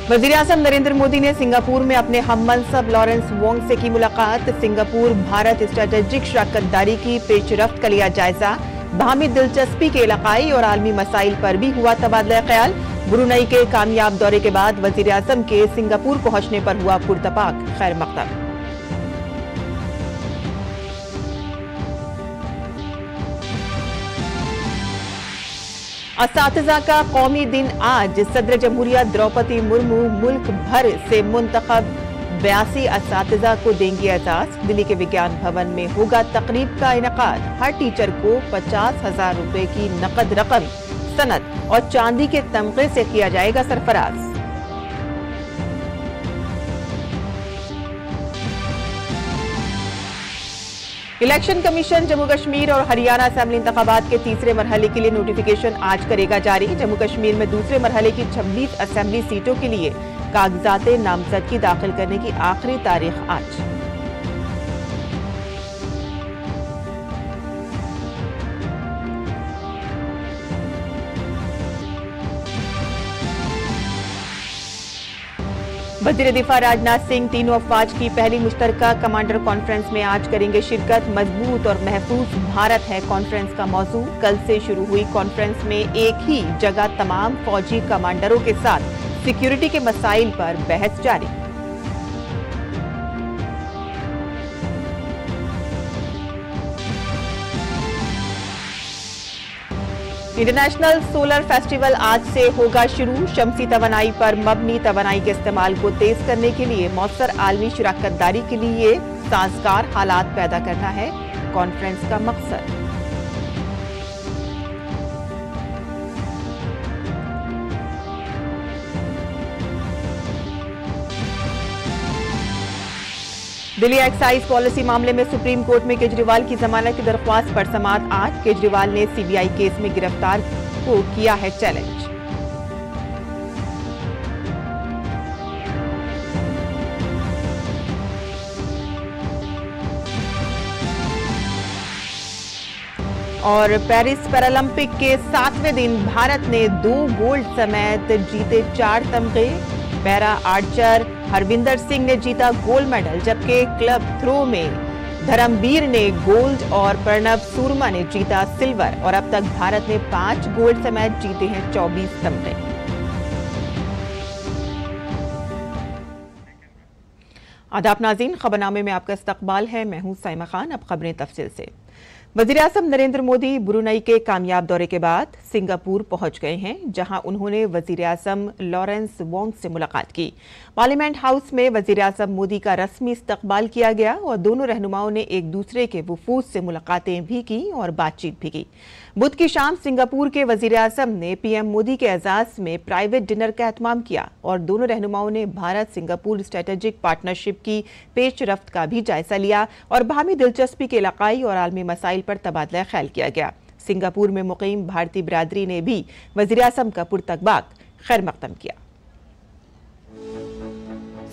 वज़ीर-ए-आज़म नरेंद्र मोदी ने सिंगापुर में अपने हममनसब लॉरेंस वोंग से की मुलाकात। सिंगापुर भारत स्ट्रेटेजिक शराकतदारी की पेशरफ्त का लिया जायजा। बाहमी दिलचस्पी के इलाकाई और आलमी मसाइल पर भी हुआ तबादला ख्याल। ब्रुनई के कामयाब दौरे के बाद वज़ीर-ए-आज़म के सिंगापुर पहुंचने पर हुआ पुरतपाक खैर मकदम। असातिज़ा का कौमी दिन आज। सदर जमहूरिया द्रौपदी मुर्मू मुल्क भर से मुंतखब 82 असातिज़ा को देंगी एजाज। दिल्ली के विज्ञान भवन में होगा तकरीब का इनेकाद। हर टीचर को 50,000 रुपए की नकद रकम, सनद और चांदी के तमगे से किया जाएगा सरफराज। इलेक्शन कमीशन जम्मू कश्मीर और हरियाणा असेंबली इंतखाबात के तीसरे मरहले के लिए नोटिफिकेशन आज करेगा जारी। जम्मू कश्मीर में दूसरे मरहले की 26 असेंबली सीटों के लिए कागजात नामजदगी दाखिल करने की आखिरी तारीख आज। वज़ीर दिफा राजनाथ सिंह तीनों अफवाज की पहली मुश्तरका कमांडर कॉन्फ्रेंस में आज करेंगे शिरकत। मजबूत और महफूज भारत है कॉन्फ्रेंस का मौजू। कल से शुरू हुई कॉन्फ्रेंस में एक ही जगह तमाम फौजी कमांडरों के साथ सिक्योरिटी के मसाइल पर बहस जारी। इंटरनेशनल सोलर फेस्टिवल आज से होगा शुरू। शमसी तवानाई पर मबनी तवानाई के इस्तेमाल को तेज करने के लिए मौसर आलमी शराकतदारी के लिए साजगार हालात पैदा करना है कॉन्फ्रेंस का मकसद। दिल्ली एक्साइज पॉलिसी मामले में सुप्रीम कोर्ट में केजरीवाल की जमानत की दरख्वास्त पर समाअत आज। केजरीवाल ने सीबीआई केस में गिरफ्तार को किया है चैलेंज। और पेरिस पैरालंपिक के 7वें दिन भारत ने 2 गोल्ड समेत जीते 4 तमगे। पैरा आर्चर हरविंदर सिंह ने जीता गोल्ड मेडल, जबकि क्लब थ्रो में धर्मवीर ने गोल्ड और प्रणव सूरमा ने जीता सिल्वर। और अब तक भारत ने 5 गोल्ड समेत जीते हैं 24 तमगे। आदाब नाज़रीन, खबरनामे में आपका इस्तकबाल है। मैं हूं साइमा खान। अब खबरें तफसील से। वज़ीर-ए-आज़म नरेंद्र मोदी ब्रुनई के कामयाब दौरे के बाद सिंगापुर पहुंच गए हैं, जहां उन्होंने वज़ीर-ए-आज़म लॉरेंस वोंग से मुलाकात की। पार्लियामेंट हाउस में वज़ीर-ए-आज़म मोदी का रस्मी इस्तकबाल किया गया और दोनों रहनुमाओं ने एक दूसरे के वफूद से मुलाकातें भी की और बातचीत भी की। बुध की शाम सिंगापुर के वज़ीर-ए-आज़म ने पीएम मोदी के एजाज में प्राइवेट डिनर का एहतमाम किया और दोनों रहनुमाओं ने भारत सिंगापुर स्ट्रेटेजिक पार्टनरशिप की पेशरफ्त का भी जायजा लिया और बाहमी दिलचस्पी के इलाकाई और आलमी मसाइल पर तबादला ख्याल किया गया। सिंगापुर में मुकीम भारतीय बिरादरी ने भी वज़ीर-ए-आज़म का पुरतकबाक खैर मकदम किया।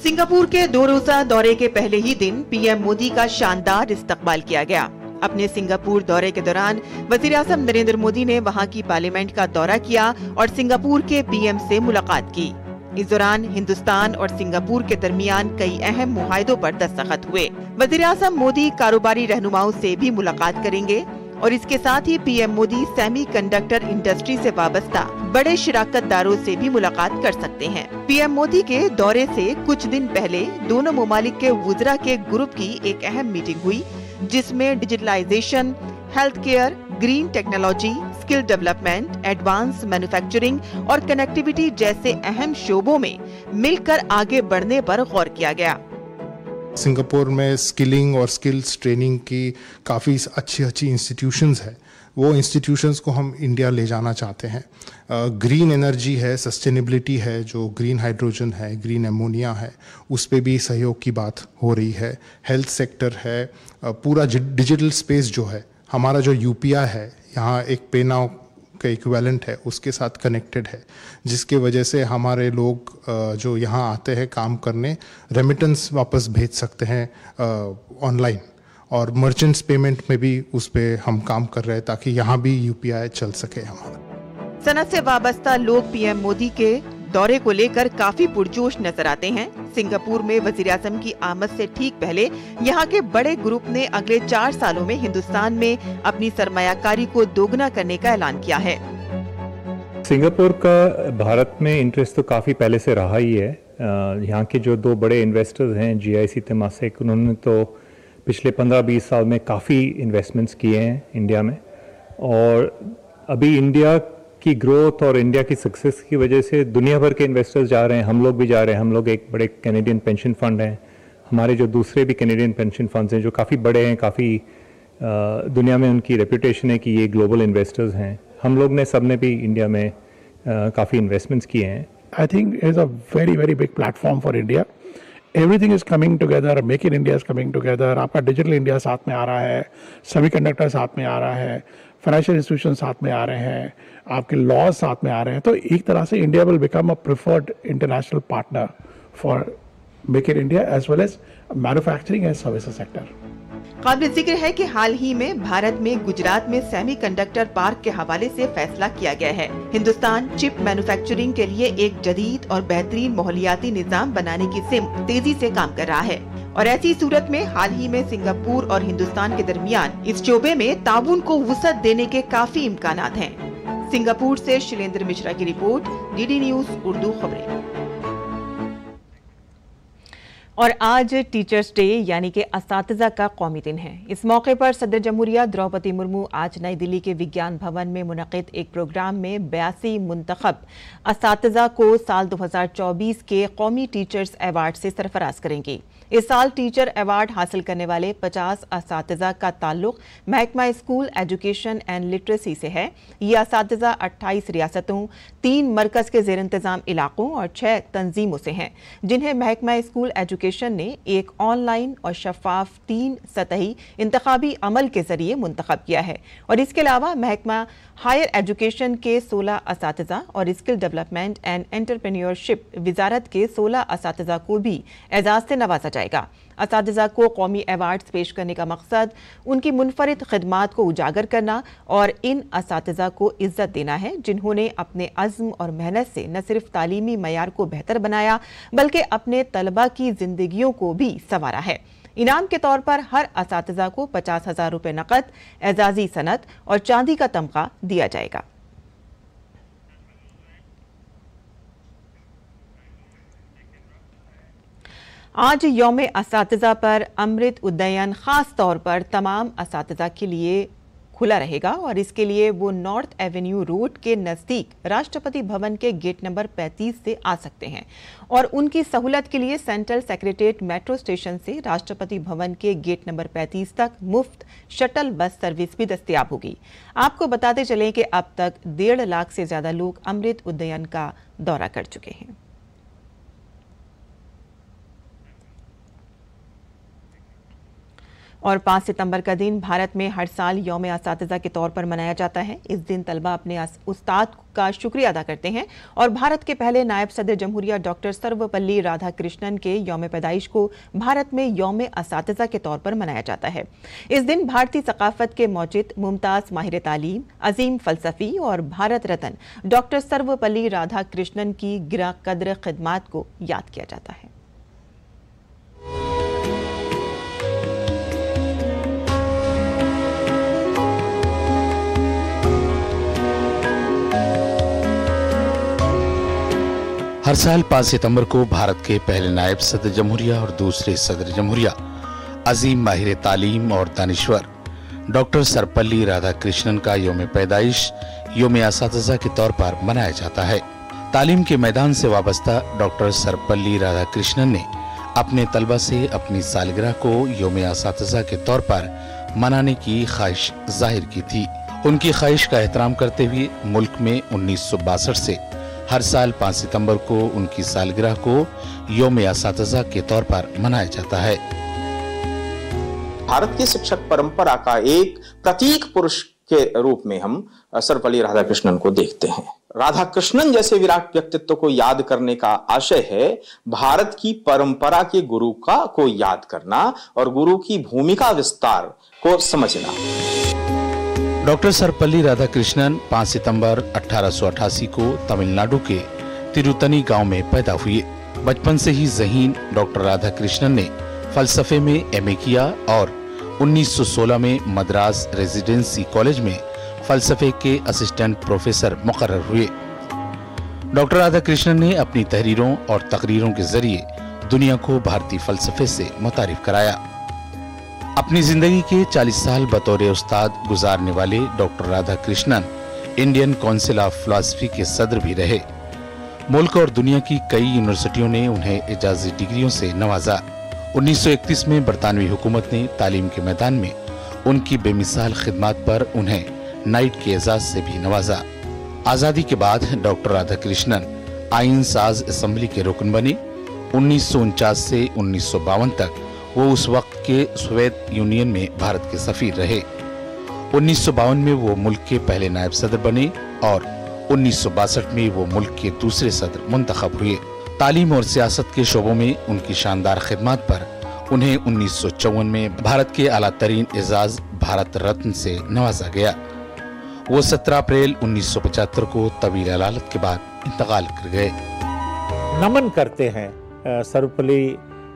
सिंगापुर के 2 रोजा दौरे के पहले ही दिन पीएम मोदी का शानदार इस्तकबाल किया गया। अपने सिंगापुर दौरे के दौरान वज़ीर-ए-आज़म नरेंद्र मोदी ने वहां की पार्लियामेंट का दौरा किया और सिंगापुर के पीएम से मुलाकात की। इस दौरान हिंदुस्तान और सिंगापुर के दरमियान कई अहम मुआहदों पर दस्तखत हुए। वज़ीर-ए-आज़म मोदी कारोबारी रहनुमाओं से भी मुलाकात करेंगे और इसके साथ ही पीएम मोदी सेमीकंडक्टर इंडस्ट्री से वाबस्ता बड़े शिराकतदारों से भी मुलाकात कर सकते हैं। पीएम मोदी के दौरे से कुछ दिन पहले दोनों ममालिक के वुज़रा के ग्रुप की एक अहम मीटिंग हुई, जिसमें digitalisation, health care, green technology, skill development, advance manufacturing और कनेक्टिविटी जैसे अहम शोबों में मिलकर आगे बढ़ने पर गौर किया गया। सिंगापुर में स्किलिंग और स्किल्स ट्रेनिंग की काफ़ी अच्छी इंस्टीट्यूशंस है। वो इंस्टीट्यूशंस को हम इंडिया ले जाना चाहते हैं। ग्रीन एनर्जी है, सस्टेनेबिलिटी है, जो ग्रीन हाइड्रोजन है, ग्रीन एमोनिया है, उस पे भी सहयोग की बात हो रही है। हेल्थ सेक्टर है, पूरा डिजिटल स्पेस जो है, हमारा जो यूपीआई है यहाँ एक पे नाउ का इक्विवेलेंट है, उसके साथ कनेक्टेड है, जिसके वजह से हमारे लोग जो यहाँ आते हैं काम करने, रेमिटेंस वापस भेज सकते हैं ऑनलाइन। और मर्चेंट्स पेमेंट में भी उस पर हम काम कर रहे हैं ताकि यहाँ भी यूपीआई चल सके हमारा। सनत से वाबस्ता लोग पीएम मोदी के दौरे को लेकर काफी पुरजोश नजर आते हैं। सिंगापुर में वजीर-ए-आज़म की आमद से ठीक पहले यहाँ के बड़े ग्रुप ने अगले 4 सालों में हिंदुस्तान में अपनी सरमायाकारी को दोगुना करने का ऐलान किया है। सिंगापुर का भारत में इंटरेस्ट तो काफ़ी पहले से रहा ही है। यहाँ के जो 2 बड़े इन्वेस्टर्स हैं, GIC तेमासेक, उन्होंने तो पिछले 15-20 साल में काफ़ी इन्वेस्टमेंट्स किए हैं इंडिया में, और अभी इंडिया की ग्रोथ और इंडिया की सक्सेस की वजह से दुनिया भर के इन्वेस्टर्स जा रहे हैं, हम लोग भी जा रहे हैं। हम लोग एक बड़े कैनेडियन पेंशन फंड हैं, हमारे जो दूसरे भी कैनेडियन पेंशन फंड्स हैं जो काफ़ी बड़े हैं, काफ़ी दुनिया में उनकी रेपुटेशन है कि ये ग्लोबल इन्वेस्टर्स हैं। हम लोग ने सबने भी इंडिया में काफ़ी इन्वेस्टमेंट्स किए हैं। I think is a very very big platform for India. Everything is coming together. Make in India is coming together. आपका डिजिटल इंडिया साथ में आ रहा है, सेमीकंडक्टर साथ में आ रहा है, फाइनेंशियल इंस्टीट्यूशन साथ में आ रहे हैं, आपके लॉज साथ में आ रहे हैं। तो एक तरह से India will become a preferred international partner for make in India as well as manufacturing and services sector. काबिल जिक्र है कि हाल ही में भारत में गुजरात में सेमीकंडक्टर पार्क के हवाले से फैसला किया गया है। हिंदुस्तान चिप मैन्युफैक्चरिंग के लिए एक जदीद और बेहतरीन माहौलियाती निजाम बनाने की सिमत तेजी से काम कर रहा है, और ऐसी सूरत में हाल ही में सिंगापुर और हिंदुस्तान के दरमियान इस शोबे में ताउन को वुसअत देने के काफी इम्कानात हैं। सिंगापुर से शैलेंद्र मिश्रा की रिपोर्ट, DD न्यूज उर्दू खबरें। और आज टीचर्स डे यानी कि असातिज़ा का कौमी दिन है। इस मौके पर सदर जमहूरिया द्रौपदी मुर्मू आज नई दिल्ली के विज्ञान भवन में मुनक़िद एक प्रोग्राम में 82 मुंतखब असातिज़ा को साल 2024 के कौमी टीचर्स अवार्ड से सरफराज करेंगी। इस साल टीचर अवार्ड हासिल करने वाले 50 असातिज़ा का ताल्लुक महकमा स्कूल एजुकेशन एंड लिटरेसी से है। ये असातिज़ा 28 रियासतों, 3 मरकज के ज़ेर इंतज़ाम इलाकों और 6 तंजीमों से हैं, जिन्हें महकमा स्कूल एजुकेशन ने एक ऑनलाइन और शफाफ 3 सतही इंतखाबी अमल के जरिए मुंतखब किया है। और इसके अलावा महकमा हायर एजुकेशन के 16 असातिज़ा और स्किल डेवलपमेंट एंड एंटरप्रेन्योरशिप वजारत के 16 असातिज़ा को भी एजाज़ से नवाजा जाएगा। असातिज़ा को कौमी अवार्ड्स पेश करने का मकसद उनकी मुनफरिद खिदमात को उजागर करना और इन असातिज़ा को इज्जत देना है, जिन्होंने अपने अज़्म और मेहनत से न सिर्फ तालीमी मयार को बेहतर बनाया बल्कि अपने तलबा की जिंदगियों को भी संवारा है। इनाम के तौर पर हर असातिज़ा को 50,000 रुपये नकद, एजाज़ी सनद और चांदी का तमगा दिया जाएगा। आज यौम असातिज़ा पर अमृत उद्यान खास तौर पर तमाम असातिज़ा के लिए खुला रहेगा, और इसके लिए वो नॉर्थ एवेन्यू रोड के नज़दीक राष्ट्रपति भवन के गेट नंबर 35 से आ सकते हैं। और उनकी सहूलत के लिए सेंट्रल सेक्रेटेरिएट मेट्रो स्टेशन से राष्ट्रपति भवन के गेट नंबर 35 तक मुफ्त शटल बस सर्विस भी दस्तयाब होगी। आपको बताते चलें कि अब तक 1.5 लाख से ज्यादा लोग अमृत उद्यान का दौरा कर चुके हैं। और 5 सितंबर का दिन भारत में हर साल यौम असातिज़ा के तौर पर मनाया जाता है। इस दिन तलबा अपने उस्ताद का शुक्रिया अदा करते हैं, और भारत के पहले नायब सदर जमहूरिया डॉक्टर सर्वपल्ली राधाकृष्णन के यौम पैदाइश को भारत में यौम असातिज़ा के तौर पर मनाया जाता है। इस दिन भारतीय सकाफत के मौजिद, मुमताज़ माहिर तालीम, अजीम फलसफी और भारत रत्न डॉक्टर सर्वपल्ली राधाकृष्णन की गिरा कद्र खिदमात को याद किया जाता है। हर साल 5 सितंबर को भारत के पहले नायब सदर जमहूरिया और दूसरे सदर जमहूरिया अजीम माहिर तालीम और दानिश्वर डॉक्टर सर्वपल्ली राधाकृष्णन का यौम पैदाइश यौम असातिज़ा के तौर पर मनाया जाता है। तालीम के मैदान से वाबस्ता डॉक्टर सर्वपल्ली राधाकृष्णन ने अपने तलबा से अपनी सालगिरह को यौम असातिज़ा के तौर पर मनाने की ख्वाहिश जाहिर की थी। उनकी ख्वाहिश का एहतराम करते हुए मुल्क में 1962 से हर साल 5 सितंबर को उनकी सालगिरह को यौम असातिज़ा के तौर पर मनाया जाता है। भारत की शिक्षक परंपरा का एक प्रतीक पुरुष के रूप में हम सर्वपल्ली राधाकृष्णन को देखते हैं। राधाकृष्णन जैसे विराट व्यक्तित्व को याद करने का आशय है भारत की परंपरा के गुरु को याद करना और गुरु की भूमिका विस्तार को समझना। डॉक्टर सर्वपल्ली राधाकृष्णन 5 सितंबर 1888 को तमिलनाडु के तिरुतनी गांव में पैदा हुए। बचपन से ही ज़हीन डॉक्टर राधा कृष्णन ने फलसफे में एमए किया और 1916 में मद्रास रेजिडेंसी कॉलेज में फलसफे के असिस्टेंट प्रोफेसर मुकर्रर हुए। डॉक्टर राधा कृष्णन ने अपनी तहरीरों और तकरीरों के जरिए दुनिया को भारतीय फलसफे से मुतारिफ कराया। अपनी जिंदगी के 40 साल बतौर उस्ताद गुजारने वाले doctor Radha Krishnan Indian council of philosophy के सदर भी रहे। मुल्क और दुनिया की कई यूनिवर्सिटियों ने उन्हें इजाज़ती डिग्रियों से नवाजा। 1931 में बरतानवी हुकूमत ने तालीम के मैदान में उनकी बेमिसाल खिदमत पर उन्हें नाइट के एजाज से भी नवाजा। आज़ादी के बाद डॉक्टर राधा कृष्णन आइन साज असम्बली के रुकन बने। 1949 से 1952 तक वो उस वक्त के सोवियत यूनियन में भारत के सफीर रहे। 1952 में वो मुल्क के पहले नायब सदर बने और 1962 में वो मुल्क के दूसरे सदर मुंतखब हुए। तालीम और सियासत के शोबों में उनकी शानदार खिदमत पर उन्हें 1954 में भारत के आला तरीन एजाज भारत रत्न से नवाजा गया। वो 17 अप्रैल 1975 को तवील अदालत के बाद इंतकाल कर गए। नमन करते हैं सर्वपल्ली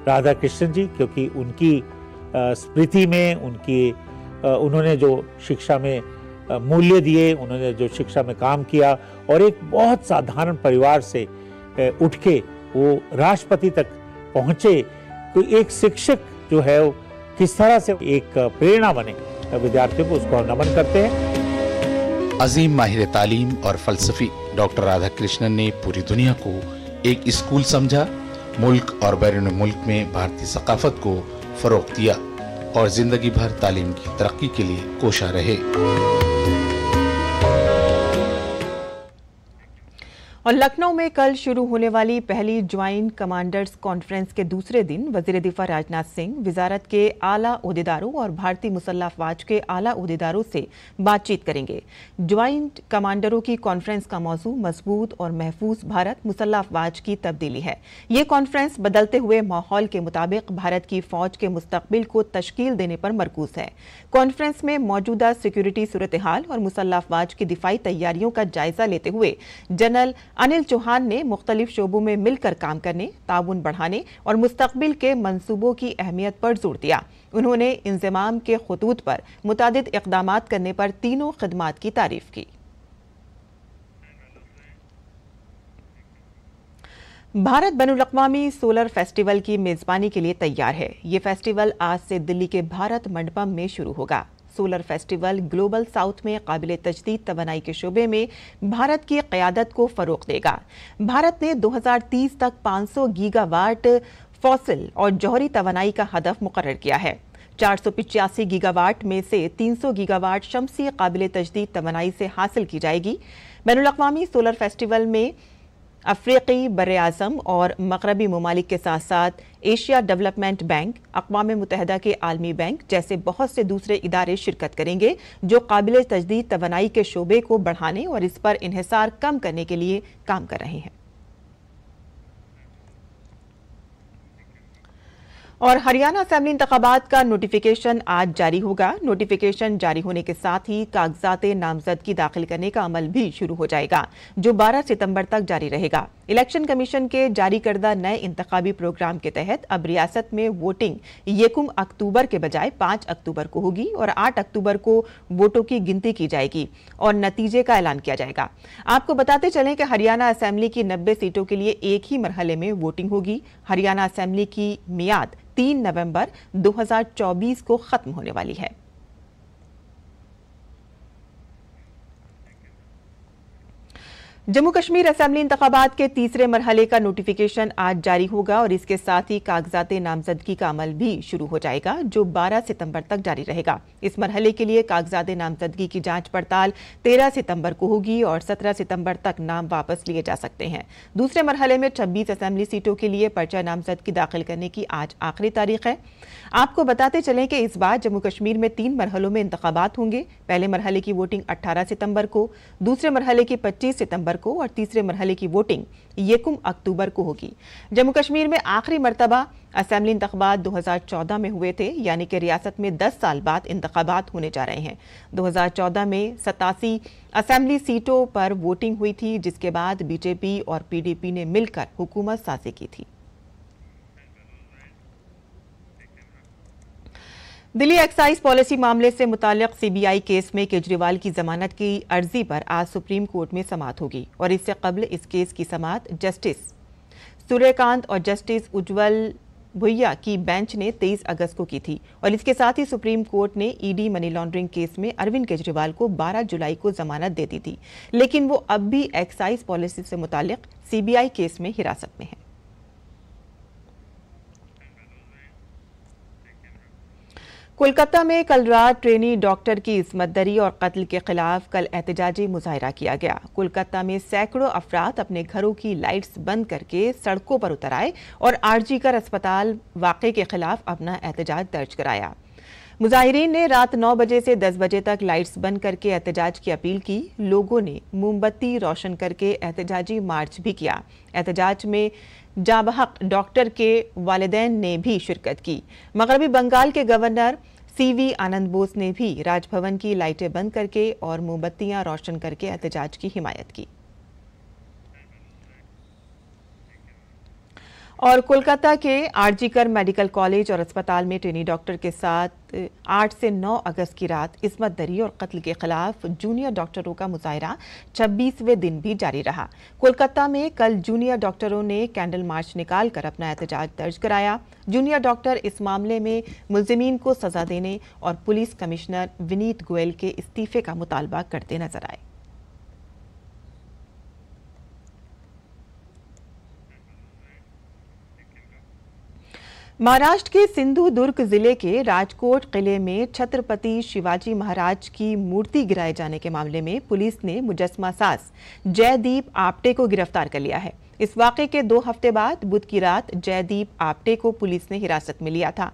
राधा कृष्णन जी, क्योंकि उनकी स्मृति में उन्होंने जो शिक्षा में मूल्य दिए, उन्होंने जो शिक्षा में काम किया और एक बहुत साधारण परिवार से उठ के वो राष्ट्रपति तक पहुंचे। तो एक शिक्षक जो है वो किस तरह से एक प्रेरणा बने विद्यार्थियों को, उसको हम नमन करते हैं। अजीम माहिर तालीम और फलसफी डॉक्टर राधा कृष्णन ने पूरी दुनिया को एक स्कूल समझा, मुल्क और बैरून मुल्क में भारतीय सकाफत को फरोग दिया और जिंदगी भर तालीम की तरक्की के लिए कोशा रहे। और लखनऊ में कल शुरू होने वाली पहली ज्वाइंट कमांडर्स कॉन्फ्रेंस के दूसरे दिन वजीर दिफा राजनाथ सिंह वजारत के आला ओहदेदारों और भारतीय मुसल्लह अफवाज के आला ओहदेदारों से बातचीत करेंगे। ज्वाइंट कमांडरों की कॉन्फ्रेंस का मौजू मजबूत और महफूज भारत मुसल्लह अफवाज की तब्दीली है। ये कॉन्फ्रेंस बदलते हुए माहौल के मुताबिक भारत की फौज के मुस्तकबिल को तश्कील देने पर मरकूज है। कॉन्फ्रेंस में मौजूदा सिक्योरिटी सूरत हाल और मुसल्लह अफवाज की दिफाई तैयारियों का जायजा लेते हुए जनरल अनिल चौहान ने मुख्तलिफ शोबों में मिलकर काम करने, ताउन बढ़ाने और मुस्तकबिल के मंसूबों की अहमियत पर जोर दिया। उन्होंने इंज़माम के खतूत पर मुतादिद इक़दामात करने पर तीनों खिदमात की तारीफ की। भारत बैनुल-अक़वामी सोलर फेस्टिवल की मेजबानी के लिए तैयार है। ये फेस्टिवल आज से दिल्ली के भारत मंडपम में शुरू होगा। सोलर फेस्टिवल ग्लोबल साउथ में काबिल तजदीद तवानाई के शोबे में भारत की क़यादत को फ़रोग़ देगा। भारत ने 2030 तक 500 गीगावाट फॉसिल और जौहरी तवानाई का हदफ मुकर्रर किया है। 485 गीगावाट में से 300 गीगावाट शमसी काबिल तजदीद तवानाई से हासिल की जाएगी। बैनुल-अक़वामी सोलर फेस्टिवल में अफ्रीकी बर्र-ए-आज़म और मग़रबी ममालिक के साथ साथ एशिया डेवलपमेंट बैंक, अक़वाम मुत्तहिदा के आलमी बैंक जैसे बहुत से दूसरे इदारे शिरकत करेंगे जो काबिल तजदीद तवानाई के शोबे को बढ़ाने और इस पर इन्हिसार कम करने के लिए काम कर रहे हैं। और हरियाणा असेंबली इंतखाबात का नोटिफिकेशन आज जारी होगा। नोटिफिकेशन जारी होने के साथ ही कागजात नामजदगी दाखिल करने का अमल भी शुरू हो जाएगा, जो 12 सितंबर तक जारी रहेगा। इलेक्शन कमीशन के जारी करदा नए इंतखाबी प्रोग्राम के तहत अब रियासत में वोटिंग 1 अक्टूबर के बजाय 5 अक्टूबर को होगी और 8 अक्टूबर को वोटों की गिनती की जाएगी और नतीजे का ऐलान किया जाएगा। आपको बताते चलें कि हरियाणा असेंबली की 90 सीटों के लिए एक ही मरहले में वोटिंग होगी। हरियाणा असेंबली की मियाद 3 नवंबर 2024 को खत्म होने वाली है। जम्मू कश्मीर असेंबली इंतखाबात के तीसरे मरहले का नोटिफिकेशन आज जारी होगा और इसके साथ ही कागजात नामजदगी का अमल भी शुरू हो जाएगा, जो 12 सितंबर तक जारी रहेगा। इस मरहले के लिए कागजात नामजदगी की जांच पड़ताल 13 सितंबर को होगी और 17 सितंबर तक नाम वापस लिए जा सकते हैं। दूसरे मरहले में 26 असेंबली सीटों के लिए पर्चा नामजदगी दाखिल करने की आज आखिरी तारीख है। आपको बताते चलें कि इस बार जम्मू कश्मीर में 3 मरहलों में इंतखाबात होंगे। पहले मरहले की वोटिंग 18 सितंबर को, दूसरे मरहले की 25 सितंबर अक्टूबर को और तीसरे मरहले की वोटिंग 1 अक्टूबर को होगी। जम्मू कश्मीर में आखिरी मरतबा असेंबली इंतखाबात 2014 में हुए थे, यानी कि रियासत में 10 साल बाद इंतखाबात होने जा रहे हैं। 2014 में 87 असेंबली सीटों पर वोटिंग हुई थी, जिसके बाद बीजेपी और पीडीपी ने मिलकर हुकूमत साजी की थी। दिल्ली एक्साइज पॉलिसी मामले से मुताल्लिक सीबीआई केस में केजरीवाल की जमानत की अर्जी पर आज सुप्रीम कोर्ट में समाअत होगी और इससे कबल इस केस की समाअत जस्टिस सूर्यकांत और जस्टिस उज्जवल भुइया की बेंच ने 23 अगस्त को की थी और इसके साथ ही सुप्रीम कोर्ट ने ईडी मनी लॉन्ड्रिंग केस में अरविंद केजरीवाल को 12 जुलाई को जमानत दे दी थी, लेकिन वो अब भी एक्साइज पॉलिसी से मुताल्लिक सीबीआई केस में हिरासत में है। कोलकाता में कल रात ट्रेनी डॉक्टर की इस्मतदरी और कत्ल के खिलाफ कल एहतजाजी मुजाहरा किया गया। कोलकाता में सैकड़ों अफराद अपने घरों की लाइट्स बंद करके सड़कों पर उतर आए और आरजीकर अस्पताल वाक़े के खिलाफ अपना एहतजाज दर्ज कराया। मुजाहिरीन ने रात 9 बजे से 10 बजे तक लाइट्स बंद करके एहतजाज की अपील की। लोगों ने मोमबत्ती रोशन करके एहतजाजी मार्च भी किया। एहतजाज में जाबहक डॉक्टर के वालिदैन ने भी शिरकत की। मगरबी बंगाल के गवर्नर सीवी आनंद बोस ने भी राजभवन की लाइटें बंद करके और मोमबत्तियां रोशन करके एहतजाज की हिमायत की। और कोलकाता के आरजीकर मेडिकल कॉलेज और अस्पताल में ट्रेनी डॉक्टर के साथ 8 से 9 अगस्त की रात इस्मतदरी और कत्ल के खिलाफ जूनियर डॉक्टरों का मुजाहरा 26वें दिन भी जारी रहा। कोलकाता में कल जूनियर डॉक्टरों ने कैंडल मार्च निकालकर अपना एहतजाज दर्ज कराया। जूनियर डॉक्टर इस मामले में मुलजिमीन को सजा देने और पुलिस कमिश्नर विनीत गोयल के इस्तीफे का मुतालबा करते नजर आए। महाराष्ट्र के सिंधुदुर्ग जिले के राजकोट किले में छत्रपति शिवाजी महाराज की मूर्ति गिराए जाने के मामले में पुलिस ने मुजस्मा साज जयदीप आपटे को गिरफ्तार कर लिया है। इस वाक़े के 2 हफ्ते बाद बुध की रात जयदीप आपटे को पुलिस ने हिरासत में लिया था।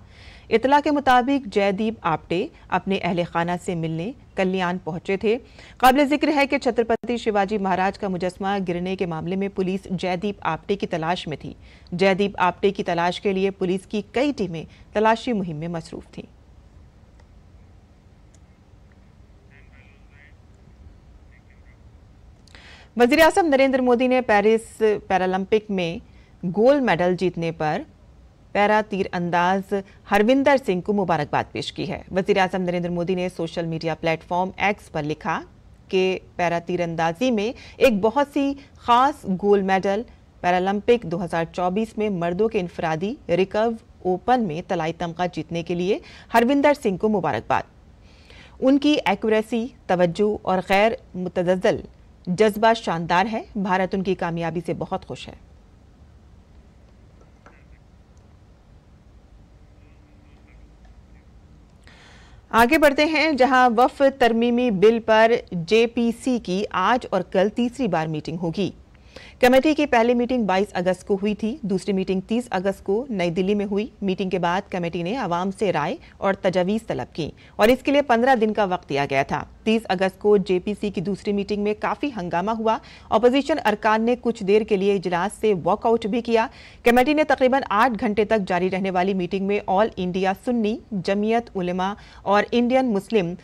इतला के मुताबिक जयदीप आपटे अपने अहले खाना से मिलने कल्याण पहुंचे थे। काबिल जिक्र है कि छत्रपति शिवाजी महाराज का मुजस्मा गिरने के मामले में पुलिस जयदीप आपटे की तलाश में थी। जयदीप आपटे की तलाश के लिए पुलिस की कई टीमें तलाशी मुहिम में मसरूफ थीं। वज़ीर-ए-आज़म नरेंद्र मोदी ने पेरिस पैरालंपिक में गोल्ड मेडल जीतने पर पैरा तीर अंदाज हरविंदर सिंह को मुबारकबाद पेश की है। वज़ीर-ए-आज़म नरेंद्र मोदी ने सोशल मीडिया प्लेटफॉर्म एक्स पर लिखा कि पैरा तीरंदाजी में एक बहुत सी खास गोल्ड मेडल पैरालंपिक 2024 में मर्दों के इनफरादी रिकर्व ओपन में तलाई तमगा जीतने के लिए हरविंदर सिंह को मुबारकबाद। उनकी एक्यूरेसी, तवज्जो और गैर मुतज़ल्ज़ल जज्बा शानदार है। भारत उनकी कामयाबी से बहुत खुश है। आगे बढ़ते हैं, जहां वफ़ तरमीमी बिल पर जेपीसी की आज और कल तीसरी बार मीटिंग होगी। कमेटी की पहली मीटिंग 22 अगस्त को हुई थी। दूसरी मीटिंग 30 अगस्त को नई दिल्ली में हुई। मीटिंग के बाद कमेटी ने आवाम से राय और तजावीज़ तलब की और इसके लिए 15 दिन का वक्त दिया गया था। 30 अगस्त को जेपीसी की दूसरी मीटिंग में काफ़ी हंगामा हुआ। अपोजिशन अरकान ने कुछ देर के लिए इजलास से वॉकआउट भी किया। कमेटी ने तकरीबन 8 घंटे तक जारी रहने वाली मीटिंग में ऑल इंडिया सुन्नी जमीयत उलेमा और Indian Muslim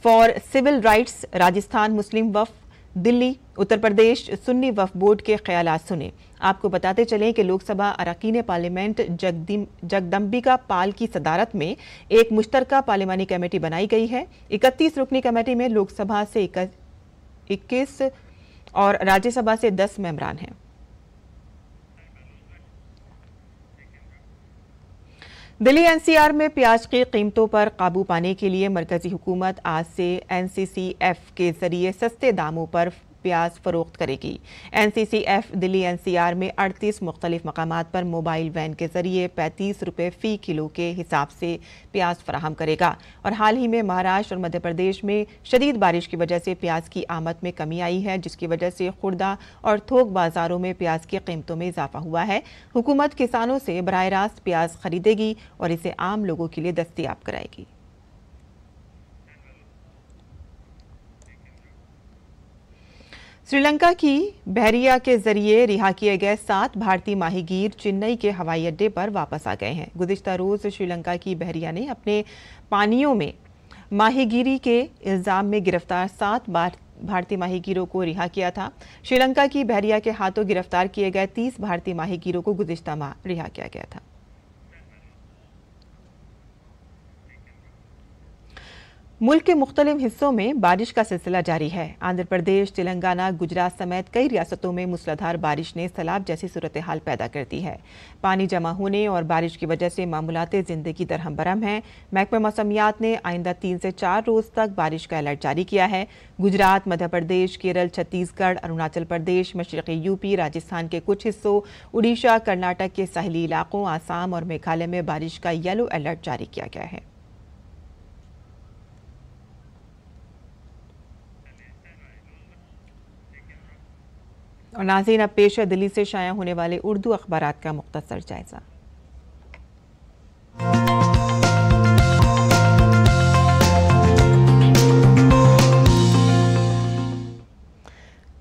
for civil rights, Rajasthan Muslim Waqf, Delhi, Uttar Pradesh Sunni Waqf board के ख्यालात सुने। आपको बताते चलें कि लोकसभा अरकान पार्लियामेंट जगदम्बिका पाल की सदारत में एक मुश्तरका पार्लिमानी कमेटी बनाई गई है। 31 रुकनी कमेटी में लोकसभा से 21 और राज्यसभा से 10 मेंबरान हैं। दिल्ली एनसीआर में प्याज की कीमतों पर काबू पाने के लिए मरकजी हुकूमत आज से एनसीसीएफ के जरिए सस्ते दामों पर प्याज फरोख्त करेगी। एनसीसीएफ दिल्ली एनसीआर में 38 मुख्तलिफ मकामात पर मोबाइल वैन के जरिए 35 रुपये फ़ी किलो के हिसाब से प्याज फराहम करेगा। और हाल ही में महाराष्ट्र और मध्य प्रदेश में शदीद बारिश की वजह से प्याज की आमद में कमी आई है, जिसकी वजह से खुर्दा और थोक बाजारों में प्याज की कीमतों में इजाफा हुआ है। हुकूमत किसानों से बराह रास्त प्याज खरीदेगी और इसे आम लोगों के लिए दस्तयाब कराएगी। श्रीलंका की बहरिया के जरिए रिहा किए गए 7 भारतीय माहीगीर चेन्नई के हवाई अड्डे पर वापस आ गए हैं। गुज़िश्ता रोज श्रीलंका की बहरिया ने अपने पानियों में माहीगीरी के इल्जाम में गिरफ्तार 7 भारतीय माहीगीरों को रिहा किया था। श्रीलंका की बहरिया के हाथों गिरफ्तार किए गए 30 भारतीय माहीगीरों को गुज़िश्ता माह रिहा किया गया था। मुल्क के मुख्तलिफ हिस्सों में बारिश का सिलसिला जारी है। आंध्र प्रदेश, तेलंगाना, गुजरात समेत कई रियासतों में मूसलाधार बारिश ने सैलाब जैसी सूरत हाल पैदा कर दी है। पानी जमा होने और बारिश की वजह से मामूलाते ज़िंदगी दरहम बरहम हैं। महकमा मौसमियात ने आइंदा 3 से 4 रोज़ तक बारिश का अलर्ट जारी किया है। गुजरात, मध्य प्रदेश, केरल, छत्तीसगढ़, अरुणाचल प्रदेश, मशरक़ी यूपी, राजस्थान के कुछ हिस्सों, उड़ीसा, कर्नाटक के साहिली इलाकों, आसाम और मेघालय में बारिश का येलो अलर्ट जारी किया गया है। और नाज़रीन, अब पेश है दिल्ली से शाया होने वाले उर्दू अखबारात का मुख्तसर जायजा।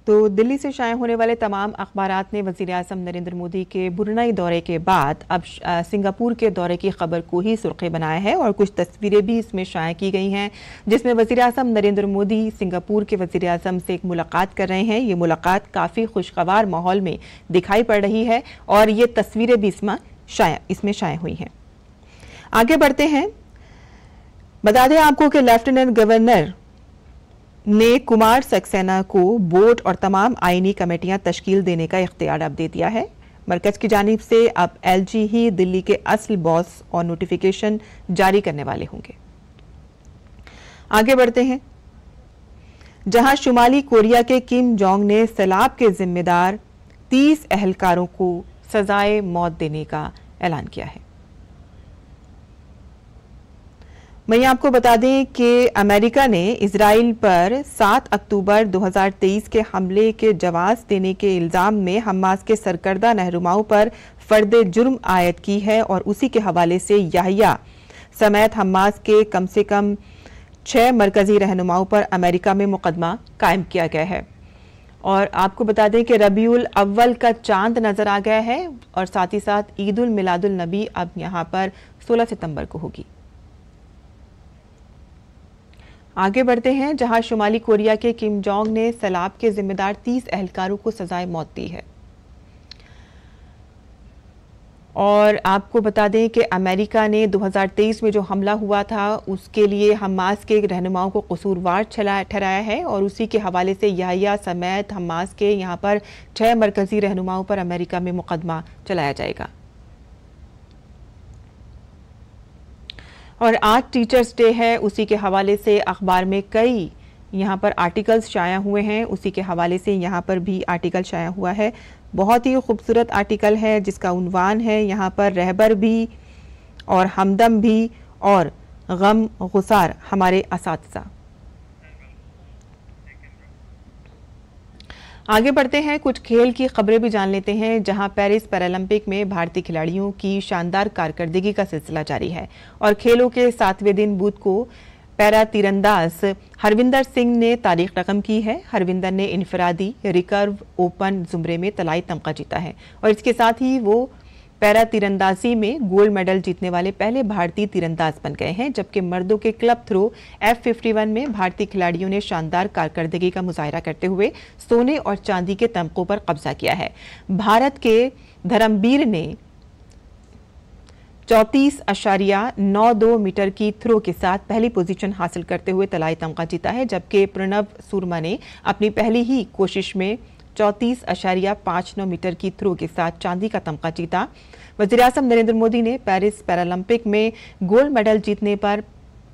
तो दिल्ली से शाया होने वाले तमाम अखबारात ने वज़ीर आज़म नरेंद्र मोदी के ब्रुनेई दौरे के बाद अब सिंगापुर के दौरे की खबर को ही सुर्ख़ी बनाया है और कुछ तस्वीरें भी इसमें शाया की गई हैं, जिसमें वज़ीर आज़म नरेंद्र मोदी सिंगापुर के वज़ीर आज़म से एक मुलाकात कर रहे हैं। ये मुलाकात काफ़ी खुशगवार माहौल में दिखाई पड़ रही है और ये तस्वीरें भी इसमें शाया हुई हैं। आगे बढ़ते हैं। बता दें आपको कि लेफ्टिनेंट गवर्नर ने कुमार सक्सेना को बोर्ड और तमाम आईनी कमेटियां तश्कील देने का इख्तियार अब दे दिया है। मरकज की जानिब से अब एलजी ही दिल्ली के असल बॉस और नोटिफिकेशन जारी करने वाले होंगे। आगे बढ़ते हैं। जहां शुमाली कोरिया के किम जोंग ने सैलाब के जिम्मेदार 30 अहलकारों को सजाए मौत देने का ऐलान किया है। वहीं आपको बता दें कि अमेरिका ने इजराइल पर 7 अक्टूबर 2023 के हमले के जवाब देने के इल्ज़ाम में हमास के सरकर्दा रहनुमाओं पर फर्द जुर्म आयद की है और उसी के हवाले से याहिया समेत हमास के कम से कम 6 मरकजी रहनुमाओं पर अमेरिका में मुकदमा कायम किया गया है। और आपको बता दें कि रबीउल अव्वल का चांद नजर आ गया है और साथ ही साथ ईद उल मिलादुल नबी अब यहाँ पर 16 सितंबर को होगी। आगे बढ़ते हैं। जहां शुमाली कोरिया के किम जोंग ने सैलाब के जिम्मेदार 30 अहलकारों को सजाए मौत दी है। और आपको बता दें कि अमेरिका ने 2023 में जो हमला हुआ था उसके लिए हमास के रहनुमाओं को कसूरवार ठहराया है और उसी के हवाले से याहिया समेत हमास के यहां पर 6 मरकजी रहनुमाओं पर अमेरिका में मुकदमा चलाया जाएगा। और आज टीचर्स डे है, उसी के हवाले से अखबार में कई यहाँ पर आर्टिकल्स शाया हुए हैं। उसी के हवाले से यहाँ पर भी आर्टिकल शाया हुआ है। बहुत ही खूबसूरत आर्टिकल है जिसका उन्वान है यहाँ पर रहबर भी और हमदम भी और गम गुसार हमारे असातिज़ा। आगे बढ़ते हैं। कुछ खेल की खबरें भी जान लेते हैं। जहां पेरिस पैरालंपिक में भारतीय खिलाड़ियों की शानदार कारकर्दगी का सिलसिला जारी है और खेलों के 7वें दिन बुध को पैरा तीरंदाज हरविंदर सिंह ने तारीख रकम की है। हरविंदर ने इनफरादी रिकर्व ओपन जुमरे में तलाई तमगा जीता है और इसके साथ ही वो पैरा तीरंदाजी में गोल्ड मेडल जीतने वाले पहले भारतीय तीरंदाज बन गए हैं। जबकि मर्दों के क्लब थ्रो F51 में भारतीय खिलाड़ियों ने शानदार कारकर्दगी का मुजाहिरा करते हुए सोने और चांदी के तमकों पर कब्जा किया है। भारत के धर्मबीर ने 34.92 मीटर की थ्रो के साथ पहली पोजीशन हासिल करते हुए तलाई तमगा जीता है। जबकि प्रणव सुरमा ने अपनी पहली ही कोशिश में 34.59 मीटर की थ्रो के साथ चांदी का तमगा जीता। वज़ीर आज़म नरेंद्र मोदी ने पेरिस पैरालंपिक में गोल्ड मेडल जीतने पर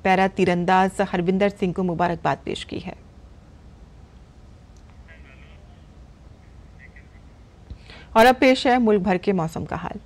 पैरा तीरंदाज हरविंदर सिंह को मुबारकबाद पेश की है। और अब पेश है मुल्क भर के मौसम का हाल।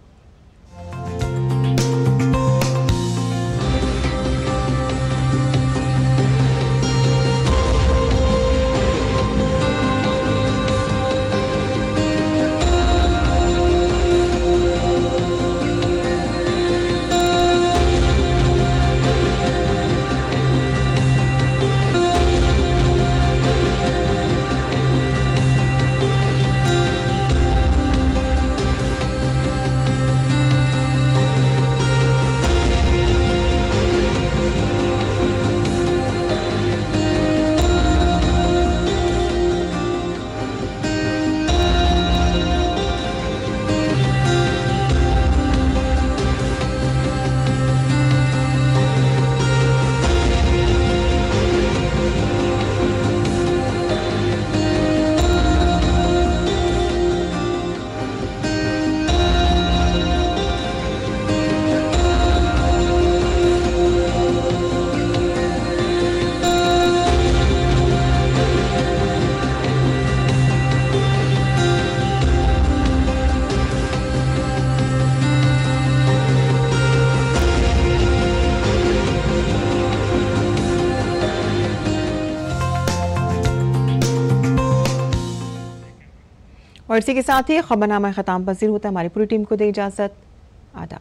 और इसी के साथ ही खबरनामा खत्म पजीर होता है। हमारी पूरी टीम को दे इजाजत। आदाब।